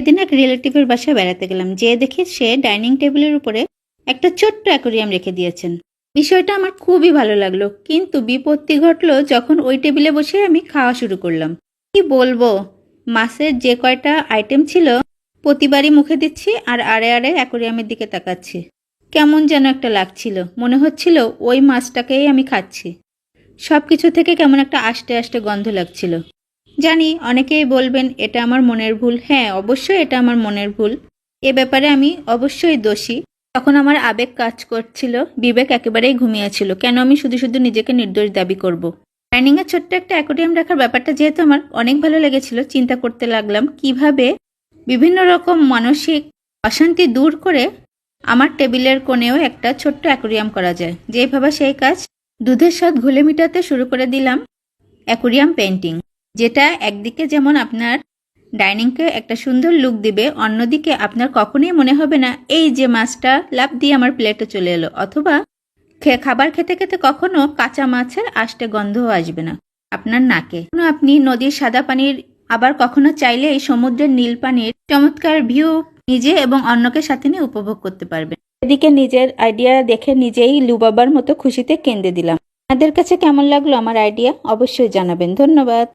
সেদিন এক রিলেটিভের বাসায় বেড়াতে গেলাম, যেয়ে দেখি সে ডাইনিং টেবিলের উপরে একটা ছোট্ট অ্যাকোরিয়াম রেখে দিয়েছেন। বিষয়টা আমার খুবই ভালো লাগলো, কিন্তু বিপত্তি ঘটলো যখন ওই টেবিলে বসে আমি খাওয়া শুরু করলাম। কি বলবো, মাছের যে কয়টা আইটেম ছিল প্রতিবারই মুখে দিচ্ছি আর আড়ে আড়ে অ্যাকোরিয়ামের দিকে তাকাচ্ছি। কেমন যেন একটা লাগছিল, মনে হচ্ছিল ওই মাছটাকেই আমি খাচ্ছি। সবকিছু থেকে কেমন একটা আষ্টে আষ্টে গন্ধ লাগছিল। জানি অনেকেই বলবেন এটা আমার মনের ভুল। হ্যাঁ, অবশ্যই এটা আমার মনের ভুল। এ ব্যাপারে আমি অবশ্যই দোষী। তখন আমার আবেগ কাজ করছিল, বিবেক একেবারেই ঘুমিয়েছিল। কেন আমি শুধু শুধু নিজেকে নির্দোষ দাবি করব? ডাইনিংয়ে ছোট্ট একটা অ্যাকোরিয়াম রাখার ব্যাপারটা যেহেতু আমার অনেক ভালো লেগেছিল, চিন্তা করতে লাগলাম কিভাবে বিভিন্ন রকম মানসিক অশান্তি দূর করে আমার টেবিলের কোণেও একটা ছোট্ট অ্যাকোরিয়াম করা যায়। যেই ভাবা সেই কাজ, দুধের স্বাদ ঘুলে মিটাতে শুরু করে দিলাম অ্যাকোরিয়াম পেইন্টিং, যেটা একদিকে যেমন আপনার ডাইনিংকে একটা সুন্দর লুক দিবে, অন্যদিকে আপনার কখনোই মনে হবে না এই যে মাছটা লাফ দিয়ে আমার প্লেটে চলে এলো, অথবা খাবার খেতে খেতে কখনো কাঁচা মাছের আষ্টে গন্ধও আসবে না আপনার নাকে। আপনি নদীর সাদা পানির, আবার কখনো চাইলে এই সমুদ্রের নীল পানির চমৎকার ভিউ নিজে এবং অন্যকে সাথে নিয়ে উপভোগ করতে পারবেন। এদিকে নিজের আইডিয়া দেখে নিজেই লুবাবার মতো খুশিতে কেঁদে দিলাম। আপনাদের কাছে কেমন লাগলো আমার আইডিয়া অবশ্যই জানাবেন। ধন্যবাদ।